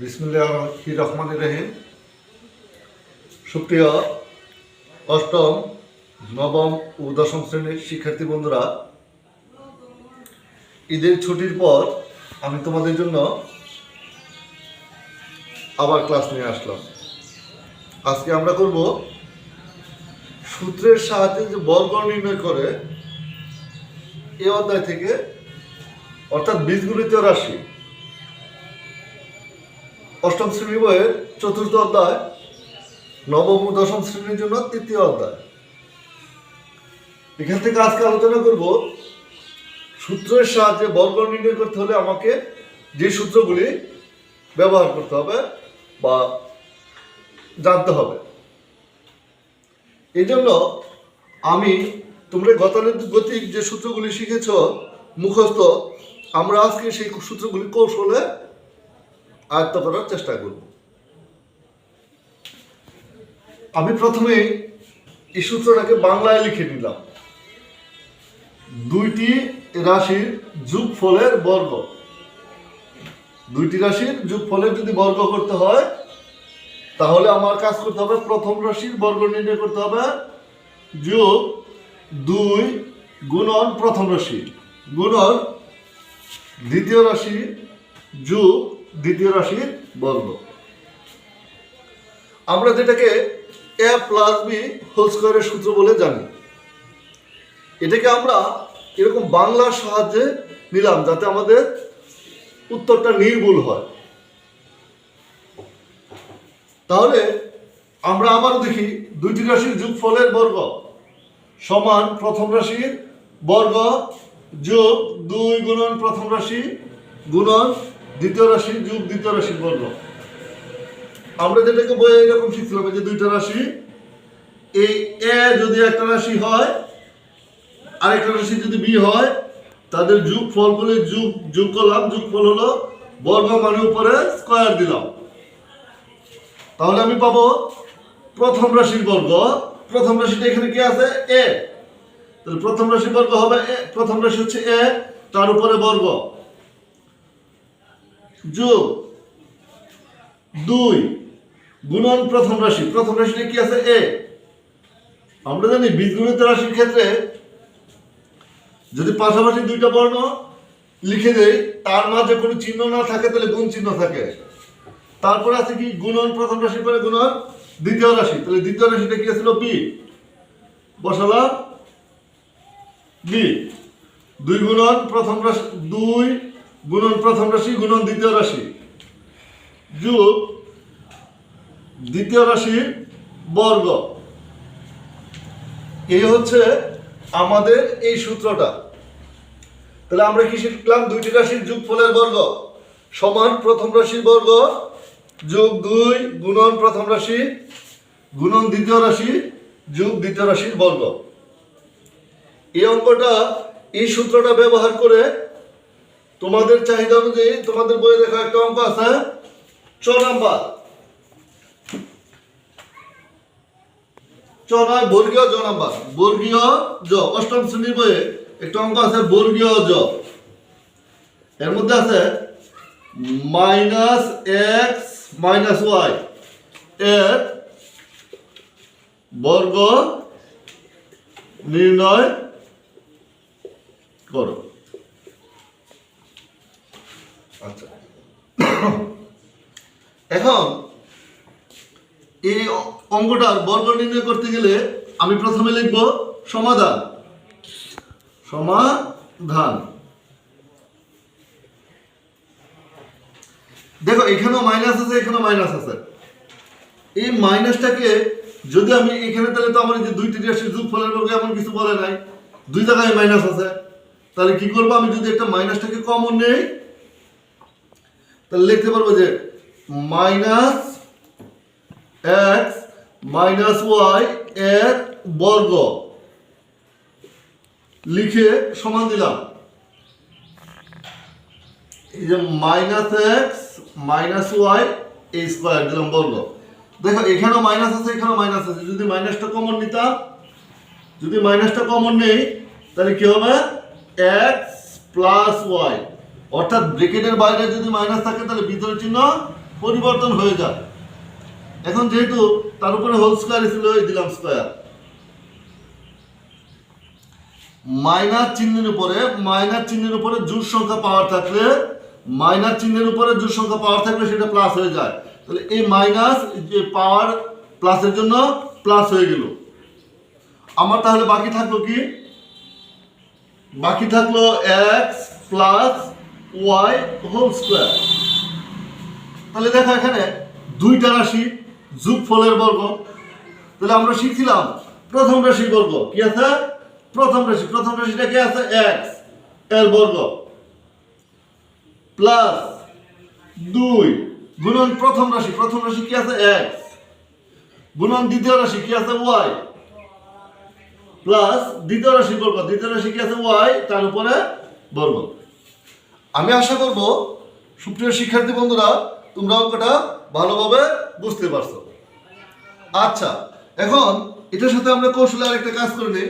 বিসমিল্লাহির রহমানির রহিম। সুপ্রিয় অষ্টম, নবম ও দশম শ্রেণীর শিক্ষার্থী বন্ধুরা, ঈদের ছুটির পর আমি তোমাদের জন্য আবার ক্লাস নিয়ে আসলাম। আজকে আমরা করব সূত্রের সাহায্যে যে বর্গ নির্ণয় করে এই অধ্যায় থেকে, অর্থাৎ বীজগণিত রাশি, অষ্টম শ্রেণী বইয়ের চতুর্থ অধ্যায়, নবম ও দশম শ্রেণীর জন্য তৃতীয় অধ্যায়। এখান থেকে আজকে আলোচনা করব সূত্রের সাহায্যে বর্গ নির্ণয় করতে হলে আমাকে যে সূত্রগুলি ব্যবহার করতে হবে বা জানতে হবে। এই জন্য আমি তোমরা গতানুগতিক যে সূত্রগুলি শিখেছ মুখস্থ, আমরা আজকে সেই সূত্রগুলি কৌশলে আয়ত্ত করার চেষ্টা করব। আমি প্রথমে এই সূত্রটাকে বাংলায় লিখে নিলাম। দুইটি রাশির যোগফলের বর্গ, দুইটি রাশির যোগফলের যদি বর্গ করতে হয় তাহলে আমার কাজ করতে হবে, প্রথম রাশির বর্গ নির্ণয় করতে হবে, যোগ 2 গুণন প্রথম রাশি গুণন দ্বিতীয় রাশি যোগ দ্বিতীয় রাশির বর্গ। আমরা যেটাকে a প্লাস বি হোল স্কয়ারের সূত্র বলে জানি, এটাকে আমরা এরকম বাংলার সাহায্যে নিলাম যাতে আমাদের উত্তরটা নির্ভুল হয়। তাহলে আমরা আবারও দেখি, দুইটি রাশির যোগফলের বর্গ সমান প্রথম রাশির বর্গ যোগ 2 গুণন প্রথম রাশি গুণন দ্বিতীয় রাশি যোগ দ্বিতীয় রাশির বর্গ। আমরা যেটাকে বইয়ে এরকম শিখছিলাম যে দুইটা রাশি, এই এ যদি একটা রাশি হয় আরেকটা রাশি যদি বি হয়, তাদের যোগফল বলে যোগ করলাম, যোগফল হলো বর্গ মানে উপরে স্কয়ার দিলাম, তাহলে আমি পাবো প্রথম রাশির বর্গ। প্রথম রাশিটা এখানে কি আছে? এ। তাহলে প্রথম রাশির বর্গ হবে প্রথম রাশি হচ্ছে এ, তার উপরে বর্গ যোগ 2 গুণন প্রথম রাশি, প্রথম রাশিটা কি আছে? এ। আমরা জানি বীজগণিত রাশির ক্ষেত্রে যদি পাশাপাশি দুইটা বর্ণ লিখে দেই, তার মাঝে কোনো চিহ্ন না থাকে তাহলে গুণ চিহ্ন থাকে। তারপরে আছে কি? গুণন প্রথম রাশির পরে গুণন দ্বিতীয় রাশি, তাহলে দ্বিতীয় রাশিটা কি ছিল? বি। বসালাম বি। 2 গুণন প্রথম রাশি, 2 গুণন প্রথম রাশি গুণন দ্বিতীয় রাশি যোগ দ্বিতীয় রাশির বর্গ। এই হচ্ছে আমাদের এই সূত্রটা। তাহলে আমরা কি শিখলাম? দুইটি রাশির যোগফলের বর্গ সমান প্রথম রাশির বর্গ যোগ 2 গুণন প্রথম রাশি গুণন দ্বিতীয় রাশি যোগ দ্বিতীয় রাশির বর্গ। এই অঙ্কটা, এই সূত্রটা ব্যবহার করে তোমাদের চাহিদা অনুযায়ী তোমাদের বইয়ে দেখা একটা অঙ্ক আছে 4 নাম্বার, বর্গীয় জ নাম্বার, বর্গীয় জ, অষ্টম শ্রেণীর বইয়ে একটা অঙ্ক আছে বর্গীয় জ। এর মধ্যে আছে -x - y এর বর্গ নির্ণয় করো। আচ্ছা, এখন এই অঙ্কটার বর্গ নির্ণয় করতে গেলে আমি প্রথমে লিখব সমাধান। সমাধান, দেখো এখানেও মাইনাস আছে, এখানেও মাইনাস আছে। এই মাইনাসটাকে যদি আমি এখানে, তাহলে তো আমার যে দুইটি রাশির যোগফলের বর্গ এমন কিছু বলে নাই, দুই জায়গায় মাইনাস আছে। তাহলে কি করবো? আমি যদি একটা মাইনাসটাকে কমন নেই তাহলে লিখতে পারবো যে -x - y এর বর্গ লিখে সমান দিলাম। এই যে -x - y এই স্কয়ার দিলাম বর্গ। দেখো এখানেও মাইনাস আছে, এখানেও মাইনাস আছে। যদি মাইনাসটা কমন নিতাম, যদি মাইনাসটা কমন নেই তাহলে কি হবে? x + y, অর্থাৎ ব্র্যাকেটের বাইরে যদি মাইনাস থাকে তাহলে ভিতরের চিহ্ন পরিবর্তন হয়ে যায়। এখন যেহেতু তার উপরে হোল স্কয়ার ছিল, এই দিলাম স্কয়ার। মাইনাস চিহ্নের উপরে জোড় সংখ্যা পাওয়ার থাকলে, মাইনাস চিহ্নের উপরে জোড় সংখ্যা পাওয়ার থাকলে সেটা প্লাস হয়ে যায়। তাহলে এই মাইনাস যে পাওয়ার প্লাসের জন্য প্লাস হয়ে গেল। আমার তাহলে বাকি থাকলো কি? বাকি থাকলো x plus y whole square. তাহলে দেখো এখানে দুইটা রাশি যোগফলের বর্গ। তাহলে আমরা শিখছিলাম প্রথম রাশির বর্গ কি আছে? প্রথম রাশিটা কি আছে? এক্স এর বর্গ প্লাস 2 গুণন প্রথম রাশি কি আছে? এক্স গুণন দ্বিতীয় রাশি কি আছে? ওয়াই প্লাস দ্বিতীয় রাশি কি আছে? ওয়াই তার উপরে বর্গ। আমি আশা করব সুপ্রিয় শিক্ষার্থী বন্ধুরা তোমরা অঙ্কটা ভালোভাবে বুঝতে পারছো। আচ্ছা, এখন এটার সাথে আমরা কৌশলে আরেকটা কাজ করে নিই।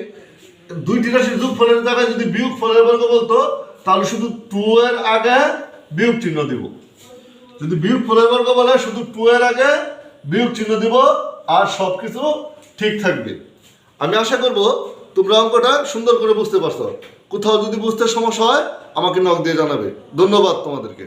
দুইটি রাশির যোগফলের জায়গায় যদি বিয়োগ ফলের বর্গ বলতো তাহলে শুধু 2 এর আগে বিয়োগ চিহ্ন দিব। যদি বিয়োগ ফলের বর্গ বলে শুধু 2 এর আগে বিয়োগ চিহ্ন দিব, আর সবকিছু ঠিক থাকবে। আমি আশা করব তোমরা অঙ্কটা সুন্দর করে বুঝতে পারছো। কোথাও যদি বুঝতে সমস্যা হয় আমাকে নক দিয়ে জানাবে। ধন্যবাদ তোমাদেরকে।